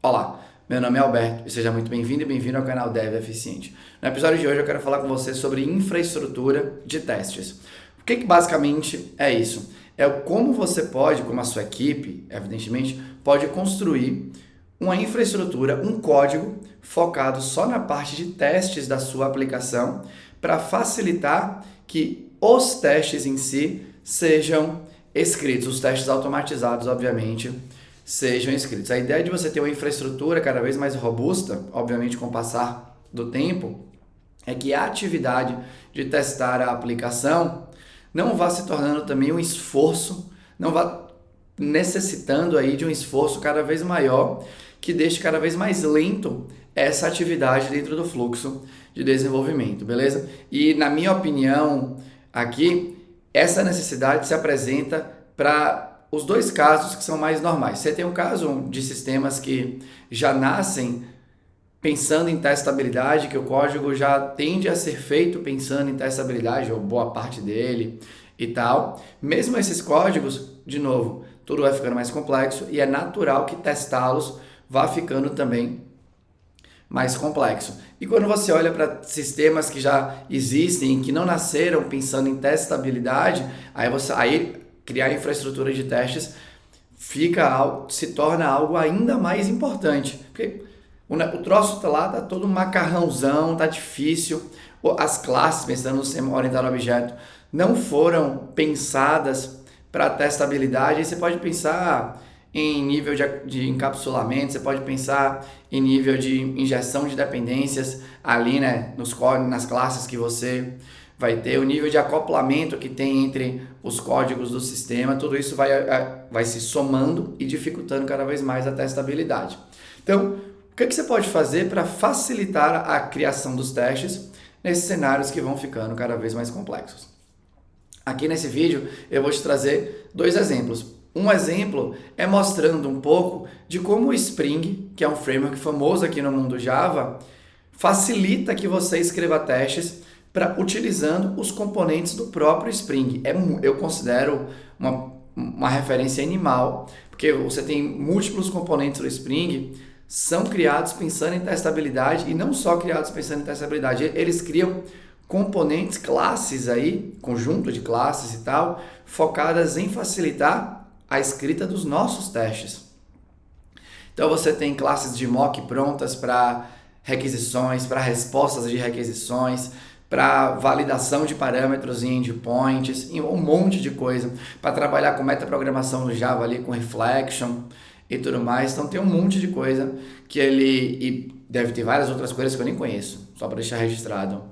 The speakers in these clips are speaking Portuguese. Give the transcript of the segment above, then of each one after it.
Olá, meu nome é Alberto e seja muito bem-vindo e bem-vindo ao canal Dev Eficiente. No episódio de hoje eu quero falar com você sobre infraestrutura de testes. O que basicamente é isso? É como você pode, como a sua equipe, evidentemente, pode construir uma infraestrutura, um código focado só na parte de testes da sua aplicação para facilitar que os testes em si sejam escritos, os testes automatizados, obviamente, sejam escritos. A ideia de você ter uma infraestrutura cada vez mais robusta, obviamente com o passar do tempo, é que a atividade de testar a aplicação não vá se tornando também um esforço, não vá necessitando aí de um esforço cada vez maior, que deixe cada vez mais lento essa atividade dentro do fluxo de desenvolvimento, beleza? E na minha opinião, aqui, essa necessidade se apresenta para os dois casos que são mais normais. Você tem um caso de sistemas que já nascem pensando em testabilidade, que o código já tende a ser feito pensando em testabilidade, ou boa parte dele e tal. Mesmo esses códigos, de novo, tudo vai ficando mais complexo e é natural que testá-los vá ficando também mais complexo. E quando você olha para sistemas que já existem, que não nasceram pensando em testabilidade, aí criar infraestrutura de testes se torna algo ainda mais importante. Porque o troço tá lá, tá todo macarrãozão, tá difícil. As classes, pensando no sistema orientado a objeto, não foram pensadas para testabilidade. Aí você pode pensar em nível de encapsulamento, você pode pensar em nível de injeção de dependências ali, né, nas classes que você vai ter, o nível de acoplamento que tem entre os códigos do sistema, tudo isso vai se somando e dificultando cada vez mais a testabilidade. Então, o que você pode fazer para facilitar a criação dos testes nesses cenários que vão ficando cada vez mais complexos? Aqui nesse vídeo eu vou te trazer dois exemplos. Um exemplo é mostrando um pouco de como o Spring, que é um framework famoso aqui no mundo Java, facilita que você escreva testes utilizando os componentes do próprio Spring. Eu considero uma referência animal, porque você tem múltiplos componentes do Spring, são criados pensando em testabilidade, e não só criados pensando em testabilidade, eles criam componentes, classes aí, conjunto de classes e tal, focadas em facilitar a escrita dos nossos testes. Então você tem classes de mock prontas para requisições, para respostas de requisições, para validação de parâmetros em endpoints, e um monte de coisa, para trabalhar com metaprogramação no Java ali, com reflection e tudo mais. Então tem um monte de coisa e deve ter várias outras coisas que eu nem conheço, só para deixar registrado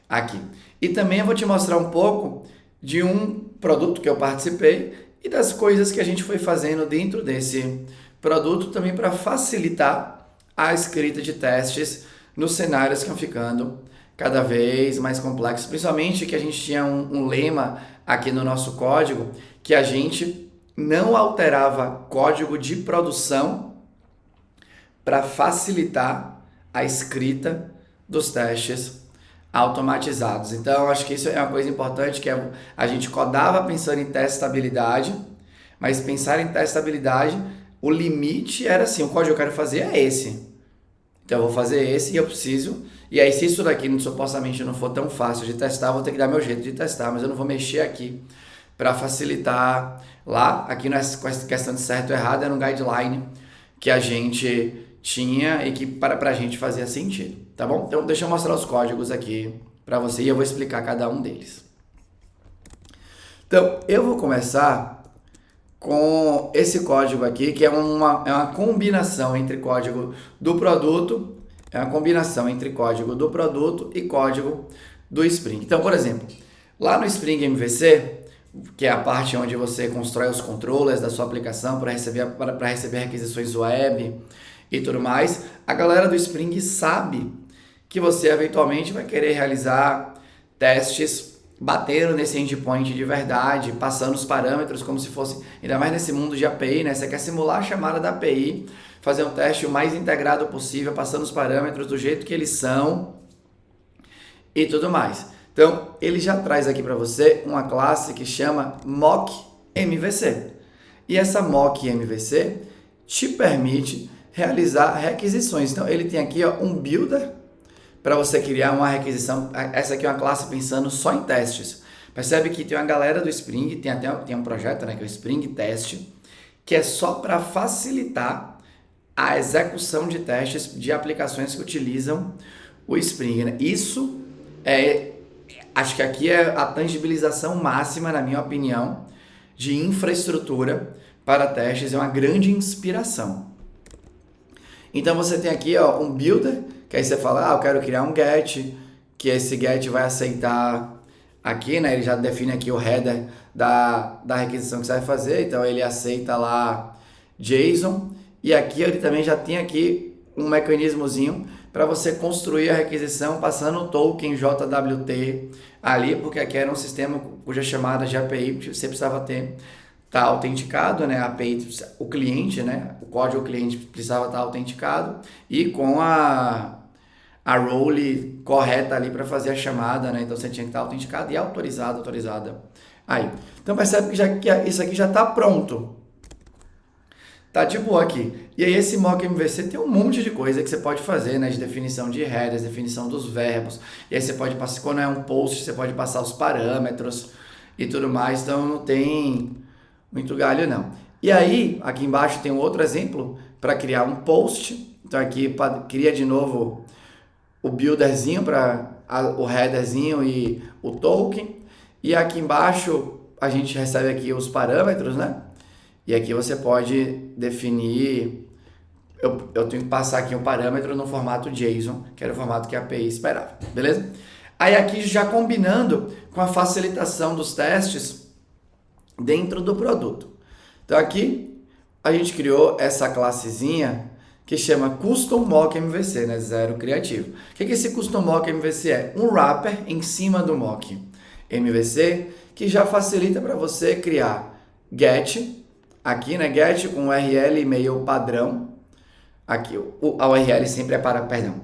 aqui. E também eu vou te mostrar um pouco de um produto que eu participei e das coisas que a gente foi fazendo dentro desse produto também para facilitar a escrita de testes nos cenários que vão ficando cada vez mais complexos, principalmente que a gente tinha um lema aqui no nosso código, que a gente não alterava código de produção para facilitar a escrita dos testes automatizados. Então, acho que isso é uma coisa importante, que a gente codava pensando em testabilidade, mas pensar em testabilidade, o limite era assim, o código que eu quero fazer é esse. Então, eu vou fazer esse e eu preciso. E aí, se isso daqui supostamente não for tão fácil de testar, eu vou ter que dar meu jeito de testar, mas eu não vou mexer aqui para facilitar lá. Aqui não é questão de certo ou errado, era um guideline que a gente tinha e que para a gente fazia sentido, tá bom? Então, deixa eu mostrar os códigos aqui para você e eu vou explicar cada um deles. Então, eu vou começar com esse código aqui, que é uma combinação entre código do produto, e código do Spring. Então, por exemplo, lá no Spring MVC, que é a parte onde você constrói os controllers da sua aplicação para receber requisições web e tudo mais, a galera do Spring sabe que você eventualmente vai querer realizar testes batendo nesse endpoint de verdade, passando os parâmetros como se fosse, ainda mais nesse mundo de API, né? Você quer simular a chamada da API, fazer um teste o mais integrado possível, passando os parâmetros do jeito que eles são e tudo mais. Então, ele já traz aqui para você uma classe que chama mock MVC. E essa mock MVC te permite realizar requisições. Então, ele tem aqui ó, um builder para você criar uma requisição. Essa aqui é uma classe pensando só em testes. Percebe que tem uma galera do Spring, tem um projeto, né, que é o Spring Test, que é só para facilitar a execução de testes de aplicações que utilizam o Spring, né? Isso acho que aqui é a tangibilização máxima, na minha opinião, de infraestrutura para testes, é uma grande inspiração. Então você tem aqui ó, um builder, que aí você fala, eu quero criar um get, que esse get vai aceitar aqui, né? Ele já define aqui o header da requisição que você vai fazer, então ele aceita lá JSON, e aqui ele também já tem aqui um mecanismozinho para você construir a requisição passando o token JWT ali, porque aqui era um sistema cuja chamada de API você precisava tá autenticado, né? A API, o cliente, né? O código cliente precisava estar autenticado e com a role correta ali para fazer a chamada, né? Então você tinha que estar autenticado e autorizada. Aí, então percebe que isso aqui já está pronto. Tá de boa aqui. E aí esse mock MVC tem um monte de coisa que você pode fazer, né? De definição de headers, definição dos verbos. E aí você pode passar, quando é um post, você pode passar os parâmetros e tudo mais. Então não tem muito galho não. E aí, aqui embaixo tem um outro exemplo para criar um post. Então aqui cria de novo o builderzinho para o headerzinho e o token. E aqui embaixo a gente recebe aqui os parâmetros, né? E aqui você pode definir, eu tenho que passar aqui um parâmetro no formato JSON, que era o formato que a API esperava, beleza? Aí aqui já combinando com a facilitação dos testes dentro do produto. Então aqui a gente criou essa classezinha que chama Custom Mock MVC, né? Zero criativo. O que esse Custom Mock MVC é? Um wrapper em cima do Mock MVC que já facilita para você criar get, aqui, né? Get com URL e-mail padrão. Aqui, a URL sempre é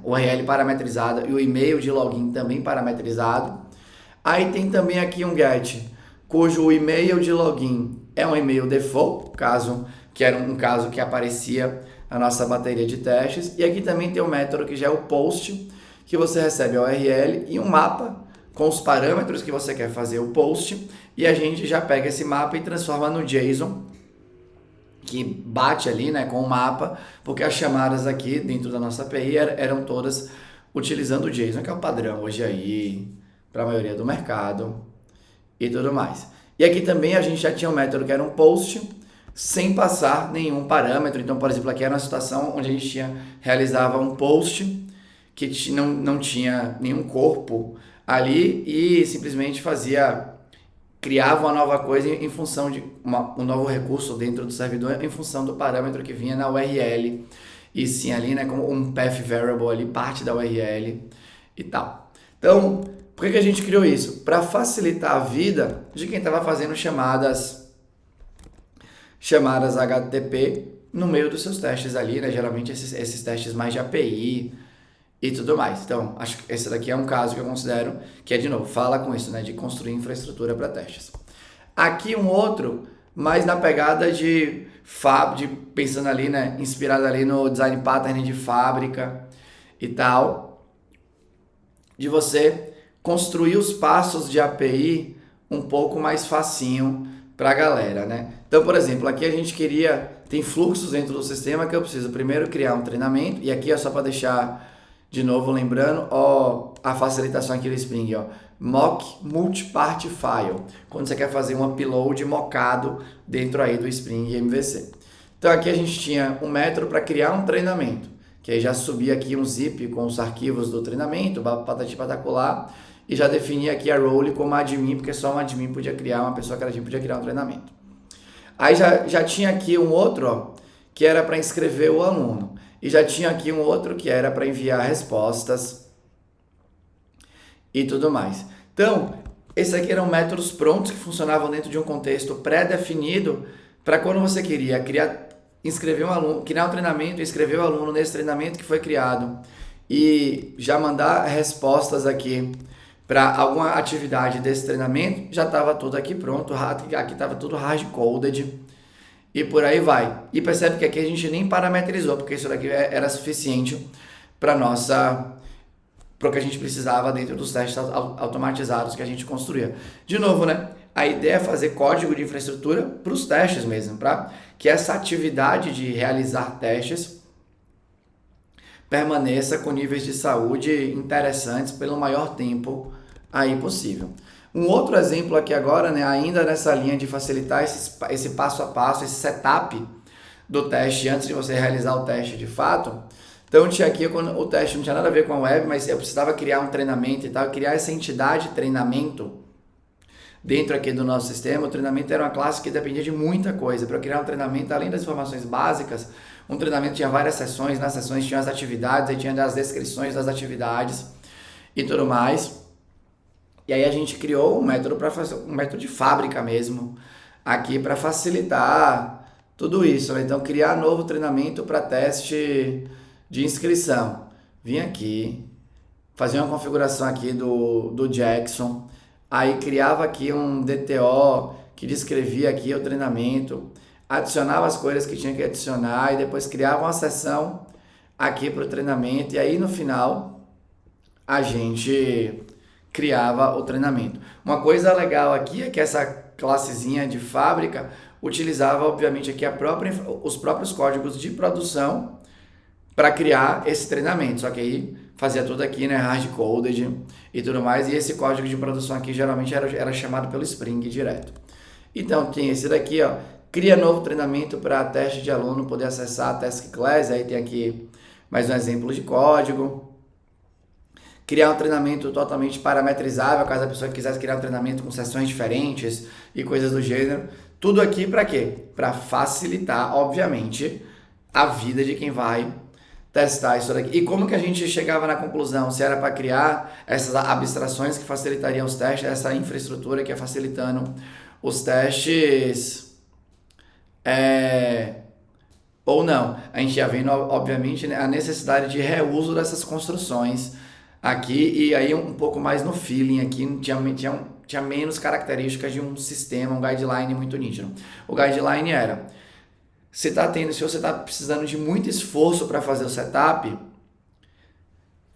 o URL parametrizado e o e-mail de login também parametrizado. Aí tem também aqui um get, cujo e-mail de login é um e-mail default, que era um caso que aparecia na nossa bateria de testes. E aqui também tem um método que já é o post, que você recebe a URL e um mapa com os parâmetros que você quer fazer o post. E a gente já pega esse mapa e transforma no JSON, que bate ali, né, com o mapa, porque as chamadas aqui dentro da nossa API eram todas utilizando o JSON, que é o padrão hoje aí para a maioria do mercado e tudo mais. E aqui também a gente já tinha um método que era um post sem passar nenhum parâmetro. Então, por exemplo, aqui era uma situação onde a gente realizava um post que não tinha nenhum corpo ali e simplesmente criava uma nova coisa em função de um novo recurso dentro do servidor em função do parâmetro que vinha na URL. E sim ali, né, como um path variable ali, parte da URL e tal. Então, por que a gente criou isso? Para facilitar a vida de quem estava fazendo chamadas HTTP no meio dos seus testes ali, né? Geralmente esses testes mais de API e tudo mais. Então, acho que esse daqui é um caso que eu considero que é, de novo, fala com isso, né? De construir infraestrutura para testes. Aqui um outro, mais na pegada pensando ali, né? Inspirado ali no design pattern de fábrica e tal, de você construir os passos de API um pouco mais facinho para a galera, né? Então, por exemplo, aqui a gente tem fluxos dentro do sistema que eu preciso primeiro criar um treinamento, e aqui é só para deixar de novo lembrando, a facilitação aqui do Spring, mock multi-part file, quando você quer fazer um upload mockado dentro aí do Spring MVC. Então aqui a gente tinha um método para criar um treinamento, que aí já subia aqui um zip com os arquivos do treinamento, patati patacolar, e já definia aqui a role como admin, porque só um admin podia criar, uma pessoa que era admin podia criar um treinamento. Aí já tinha aqui um outro, que era para inscrever o aluno. E já tinha aqui um outro que era para enviar respostas e tudo mais. Então, esses aqui eram métodos prontos que funcionavam dentro de um contexto pré-definido para quando você queria inscrever um aluno, criar um treinamento, inscrever o aluno nesse treinamento que foi criado e já mandar respostas aqui para alguma atividade desse treinamento, já estava tudo aqui pronto, aqui estava tudo hard-coded e por aí vai. E percebe que aqui a gente nem parametrizou, porque isso daqui era suficiente para o que a gente precisava dentro dos testes automatizados que a gente construía. De novo, né? A ideia é fazer código de infraestrutura para os testes mesmo, para que essa atividade de realizar testes permaneça com níveis de saúde interessantes pelo maior tempo aí possível. Um outro exemplo aqui agora, né, ainda nessa linha de facilitar esse passo a passo, esse setup do teste antes de você realizar o teste de fato. Então tinha aqui, quando o teste não tinha nada a ver com a web, mas eu precisava criar um treinamento e tal, criar essa entidade de treinamento dentro aqui do nosso sistema. O treinamento era uma classe que dependia de muita coisa. Para eu criar um treinamento, além das informações básicas, um treinamento tinha várias sessões, nas sessões tinha as atividades, aí tinha as descrições das atividades e tudo mais. E aí a gente criou um método para fazer um método de fábrica mesmo, aqui para facilitar tudo isso, né? Então criar novo treinamento para teste de inscrição. Vim aqui, fazia uma configuração aqui do Jackson, aí criava aqui um DTO que descrevia aqui o treinamento, adicionava as coisas que tinha que adicionar e depois criava uma sessão aqui para o treinamento e aí no final a gente criava o treinamento. Uma coisa legal aqui é que essa classezinha de fábrica utilizava obviamente aqui os próprios códigos de produção para criar esse treinamento, só que aí fazia tudo aqui, né, hard-coded e tudo mais, e esse código de produção aqui geralmente era chamado pelo Spring direto. Então tem esse daqui, ó, cria novo treinamento para teste de aluno poder acessar a Task Class, aí tem aqui mais um exemplo de código. Criar um treinamento totalmente parametrizável, caso a pessoa quisesse criar um treinamento com sessões diferentes e coisas do gênero. Tudo aqui para quê? Para facilitar, obviamente, a vida de quem vai testar isso daqui. E como que a gente chegava na conclusão? Se era para criar essas abstrações que facilitariam os testes, essa infraestrutura que é facilitando os testes, ou não. A gente ia vendo, obviamente, né, a necessidade de reuso dessas construções aqui, e aí um pouco mais no feeling aqui, tinha menos características de um sistema, um guideline muito nítido. O guideline era, se você está precisando de muito esforço para fazer o setup,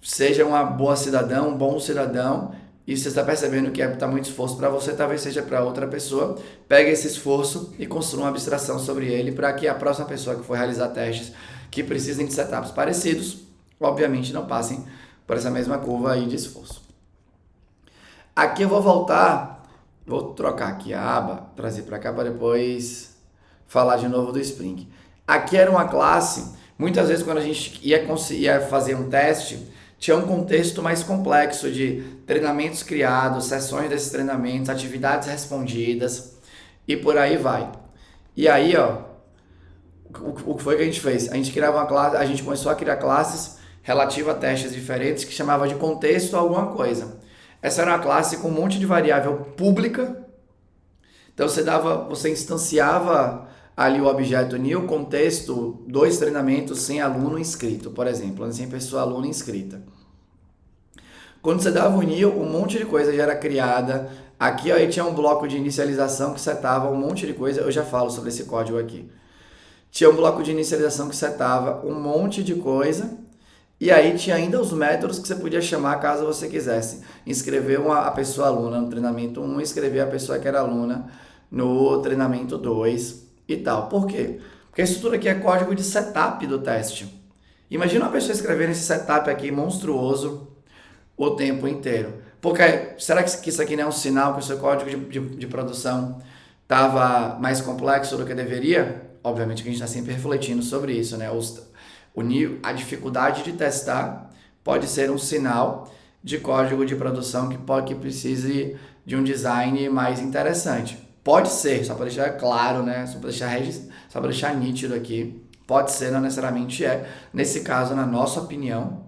seja uma boa cidadã, um bom cidadão, e você está percebendo que está muito esforço para você, talvez seja para outra pessoa, pega esse esforço e construa uma abstração sobre ele para que a próxima pessoa que for realizar testes que precisem de setups parecidos, obviamente não passem por essa mesma curva aí de esforço. Aqui eu vou trocar aqui a aba, trazer para cá para depois falar de novo do Spring. Aqui era uma classe, muitas vezes quando a gente ia fazer um teste, tinha um contexto mais complexo de treinamentos criados, sessões desses treinamentos, atividades respondidas e por aí vai. E aí, ó, o que foi que a gente fez? A gente criava uma classe, a gente começou a criar classes relativa a testes diferentes que chamava de contexto alguma coisa. Essa era uma classe com um monte de variável pública. Então você instanciava ali o objeto new, contexto, 2 treinamentos sem aluno inscrito, por exemplo, sem pessoa aluno inscrita. Quando você dava o new, um monte de coisa já era criada. Aqui aí tinha um bloco de inicialização que setava um monte de coisa, eu já falo sobre esse código aqui. Tinha um bloco de inicialização que setava um monte de coisa. E aí tinha ainda os métodos que você podia chamar caso você quisesse. Inscrever a pessoa aluna no treinamento 1, inscrever a pessoa que era aluna no treinamento 2 e tal. Por quê? Porque isso tudo aqui é código de setup do teste. Imagina uma pessoa escrevendo esse setup aqui monstruoso o tempo inteiro. Porque será que isso aqui não é um sinal que o seu código de produção estava mais complexo do que deveria? Obviamente que a gente está sempre refletindo sobre isso, né? A dificuldade de testar pode ser um sinal de código de produção que precise de um design mais interessante. Pode ser, só para deixar claro, né? Só para deixar nítido aqui. Pode ser, não necessariamente é. Nesse caso, na nossa opinião,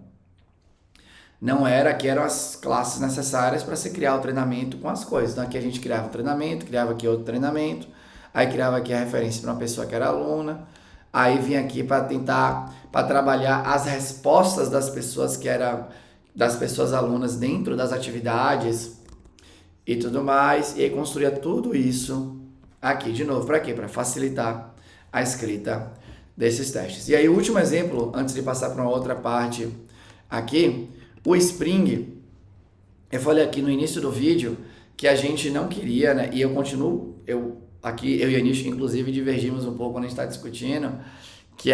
não era que eram as classes necessárias para se criar o treinamento com as coisas. Então aqui a gente criava um treinamento, criava aqui outro treinamento, aí criava aqui a referência para uma pessoa que era aluna. Aí vim aqui para trabalhar as respostas das pessoas alunas dentro das atividades e tudo mais. E aí construía tudo isso aqui de novo. Para quê? Para facilitar a escrita desses testes. E aí, o último exemplo, antes de passar para uma outra parte aqui, o Spring, eu falei aqui no início do vídeo que a gente não queria, né? E eu continuo, eu e a Anish, inclusive, divergimos um pouco quando a gente está discutindo, que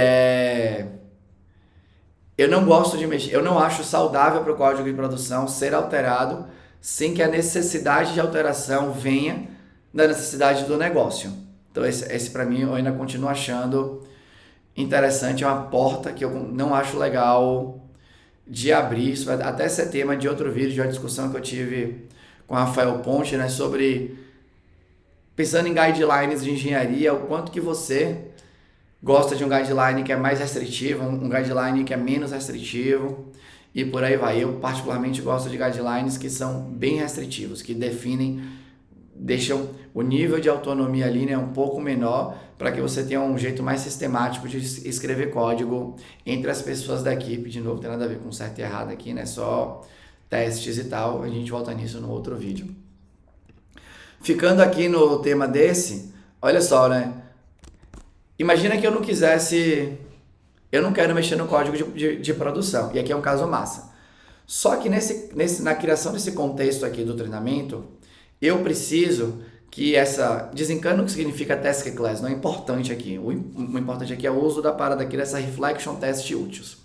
eu não gosto de mexer, eu não acho saudável para o código de produção ser alterado sem que a necessidade de alteração venha da necessidade do negócio. Então esse para mim eu ainda continuo achando interessante, é uma porta que eu não acho legal de abrir. Isso vai até ser tema de outro vídeo, de uma discussão que eu tive com o Rafael Ponte, né, sobre pensando em guidelines de engenharia, o quanto que você gosta de um guideline que é mais restritivo, um guideline que é menos restritivo e por aí vai. Eu particularmente gosto de guidelines que são bem restritivos, que deixam o nível de autonomia ali, né, um pouco menor, para que você tenha um jeito mais sistemático de escrever código entre as pessoas da equipe. De novo, não tem nada a ver com certo e errado aqui, né, só testes e tal. A gente volta nisso no outro vídeo. Ficando aqui no tema desse, olha só, né? Imagina que eu não quero mexer no código de produção, e aqui é um caso massa. Só que na criação desse contexto aqui do treinamento, eu preciso que desencana o que significa task class, não é importante aqui. O importante aqui é o uso da parada aqui dessa reflection test utils.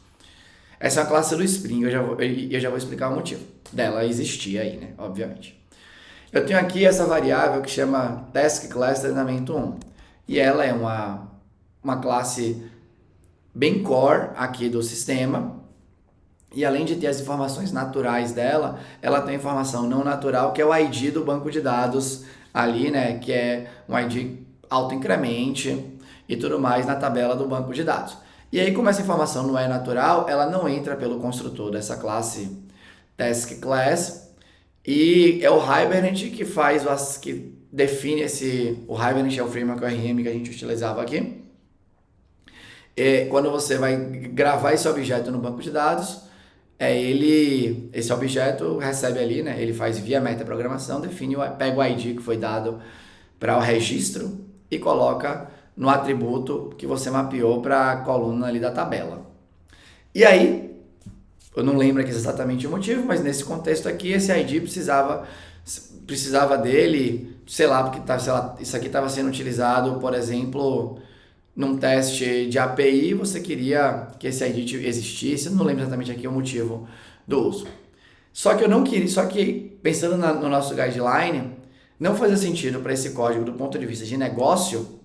Essa é uma classe do Spring, eu já vou explicar o motivo dela existir aí, né? Obviamente. Eu tenho aqui essa variável que chama task class treinamento 1, e ela é uma classe bem core aqui do sistema, e além de ter as informações naturais dela, ela tem informação não natural, que é o ID do banco de dados ali, né, que é um ID autoincremente e tudo mais na tabela do banco de dados. E aí, como essa informação não é natural, ela não entra pelo construtor dessa classe task class, e é o Hibernate que define o Hibernate é o framework ORM que a gente utilizava aqui. Quando você vai gravar esse objeto no banco de dados, esse objeto recebe ali, né, ele faz via metaprogramação, pega o ID que foi dado para o registro e coloca no atributo que você mapeou para a coluna ali da tabela. E aí, eu não lembro aqui exatamente o motivo, mas nesse contexto aqui, esse ID precisava dele, sei lá, porque isso aqui estava sendo utilizado, por exemplo, num teste de API, você queria que esse ID existisse, eu não lembro exatamente aqui o motivo do uso. Só que pensando no nosso guideline, não fazia sentido para esse código, do ponto de vista de negócio,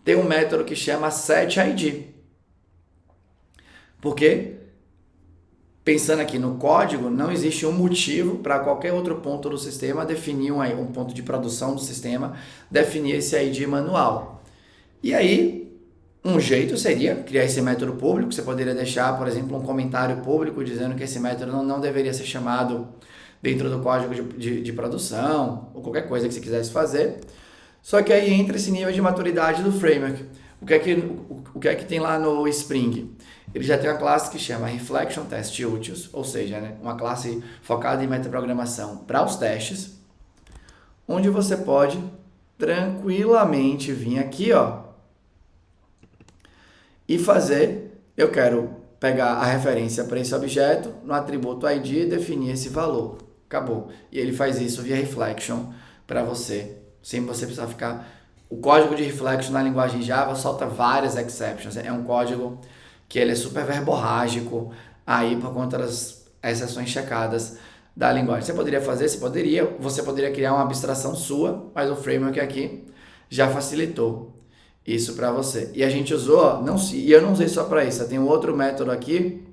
ter um método que chama setID. Porque, pensando aqui no código, não existe um motivo para qualquer outro ponto do sistema definir um ponto de produção do sistema, definir esse ID manual. E aí, um jeito seria criar esse método público. Você poderia deixar, por exemplo, um comentário público dizendo que esse método não deveria ser chamado dentro do código de produção, ou qualquer coisa que você quisesse fazer. Só que aí entra esse nível de maturidade do framework. O que é que tem lá no Spring? Ele já tem uma classe que chama Reflection Test Utils, ou seja, né, uma classe focada em metaprogramação para os testes, onde você pode tranquilamente vir aqui, ó, e eu quero pegar a referência para esse objeto no atributo ID e definir esse valor. Acabou. E ele faz isso via reflection para você, sem você precisar ficar... O código de reflection na linguagem Java solta várias exceptions. É um código que ele é super verborrágico, aí por conta das exceções checadas da linguagem. Você poderia criar uma abstração sua, mas o framework aqui já facilitou isso para você. E a gente usou, e eu não usei só para isso, eu tenho outro método aqui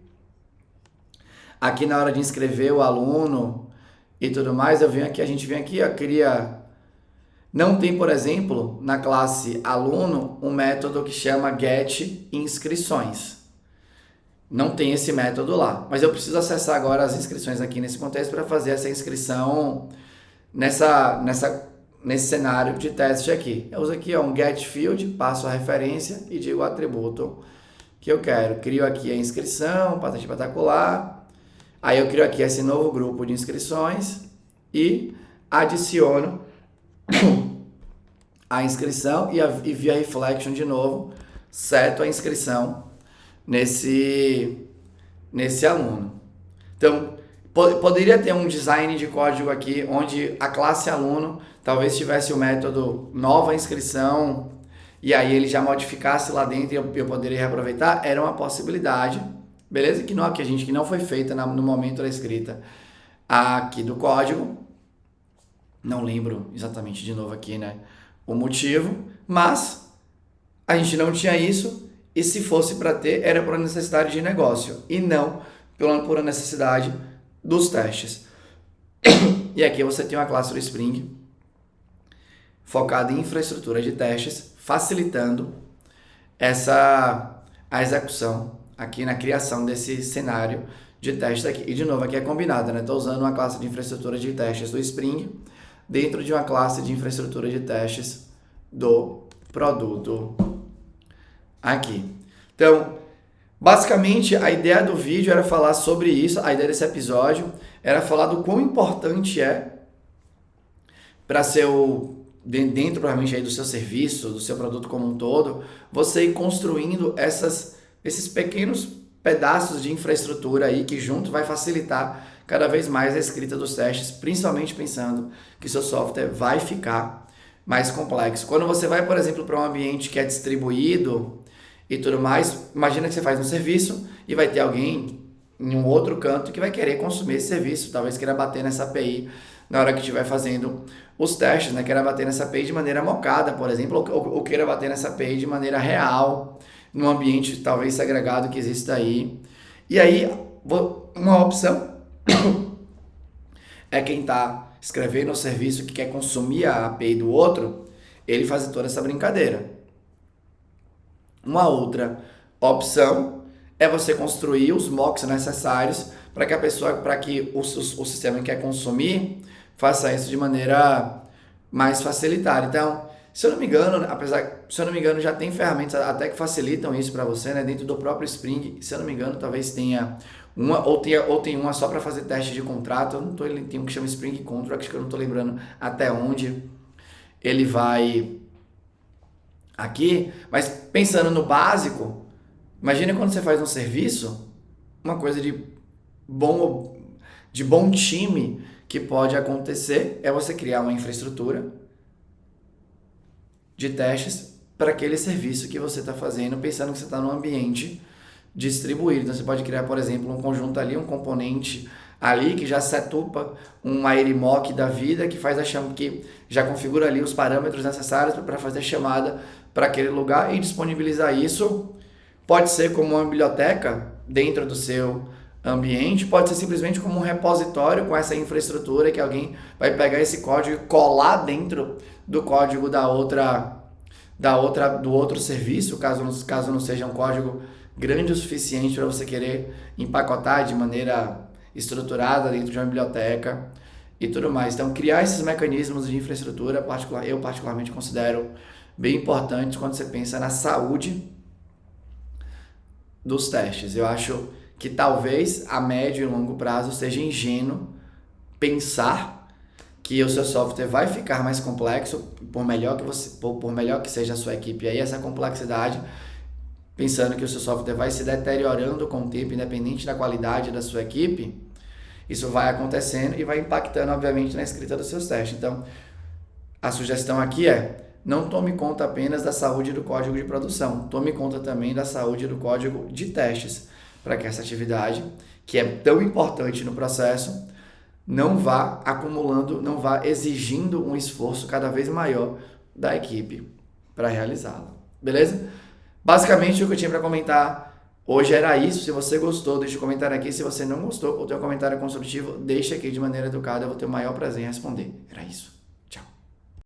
na hora de inscrever o aluno e tudo mais, a gente vem aqui, ó, cria... Não tem, por exemplo, na classe aluno, um método que chama getInscrições. Não tem esse método lá, mas eu preciso acessar agora as inscrições aqui nesse contexto para fazer essa inscrição nesse cenário de teste aqui. Eu uso aqui um getField, passo a referência e digo o atributo que eu quero. Crio aqui a inscrição, patati patacolar. Aí eu crio aqui esse novo grupo de inscrições e adiciono a inscrição e via reflection de novo certo a inscrição nesse aluno. Então, poderia ter um design de código aqui, onde a classe aluno talvez tivesse o método nova inscrição, e aí ele já modificasse lá dentro e eu poderia reaproveitar. Era uma possibilidade, beleza? Que não foi feita no momento da escrita aqui do código. Não lembro exatamente de novo aqui, né, o motivo, mas a gente não tinha isso, e se fosse para ter, era por necessidade de negócio, e não por necessidade dos testes. E aqui você tem uma classe do Spring focada em infraestrutura de testes, facilitando a execução aqui na criação desse cenário de testes aqui. E de novo, aqui é combinado, né? Estou usando uma classe de infraestrutura de testes do Spring dentro de uma classe de infraestrutura de testes do produto aqui. Então, basicamente, a ideia do vídeo era falar sobre isso, a ideia desse episódio era falar do quão importante é para dentro provavelmente aí do seu serviço, do seu produto como um todo, você ir construindo esses pequenos pedaços de infraestrutura aí que junto vai facilitar cada vez mais a escrita dos testes, principalmente pensando que seu software vai ficar mais complexo. Quando você vai, por exemplo, para um ambiente que é distribuído e tudo mais, imagina que você faz um serviço e vai ter alguém em um outro canto que vai querer consumir esse serviço, talvez queira bater nessa API na hora que estiver fazendo os testes, né? Queira bater nessa API de maneira mocada, por exemplo, ou queira bater nessa API de maneira real, num ambiente talvez segregado que exista aí. E aí, uma opção é quem está escrevendo o serviço que quer consumir a API do outro, ele fazer toda essa brincadeira. Uma outra opção é você construir os mocks necessários para que o sistema que quer consumir faça isso de maneira mais facilitada. Então, se eu não me engano, já tem ferramentas até que facilitam isso para você, né? Dentro do próprio Spring, se eu não me engano, talvez tenha uma, ou tem uma só para fazer teste de contrato. Ele tem um que chama Spring Contract, que eu não estou lembrando até onde ele vai aqui, mas pensando no básico, imagina quando você faz um serviço, uma coisa de bom time que pode acontecer é você criar uma infraestrutura de testes para aquele serviço que você está fazendo, pensando que você está num ambiente distribuído. Então você pode criar, por exemplo, um conjunto ali, um componente ali que já setupa um AirMock da vida, que que já configura ali os parâmetros necessários para fazer a chamada para aquele lugar e disponibilizar isso. Pode ser como uma biblioteca dentro do seu ambiente, pode ser simplesmente como um repositório com essa infraestrutura que alguém vai pegar esse código e colar dentro do código do outro serviço, caso não seja um código grande o suficiente para você querer empacotar de maneira estruturada dentro de uma biblioteca e tudo mais. Então, criar esses mecanismos de infraestrutura, eu particularmente considero bem importantes quando você pensa na saúde dos testes. Eu acho que talvez a médio e longo prazo seja ingênuo pensar que o seu software vai ficar mais complexo, por melhor que seja a sua equipe aí, essa complexidade, pensando que o seu software vai se deteriorando com o tempo, independente da qualidade da sua equipe, isso vai acontecendo e vai impactando, obviamente, na escrita dos seus testes. Então, a sugestão aqui é: não tome conta apenas da saúde do código de produção, tome conta também da saúde do código de testes, para que essa atividade, que é tão importante no processo, não vá acumulando, não vá exigindo um esforço cada vez maior da equipe para realizá-la. Beleza? Basicamente, o que eu tinha para comentar hoje era isso. Se você gostou, deixa um comentário aqui. Se você não gostou ou tem um comentário construtivo, deixa aqui de maneira educada. Eu vou ter o maior prazer em responder. Era isso.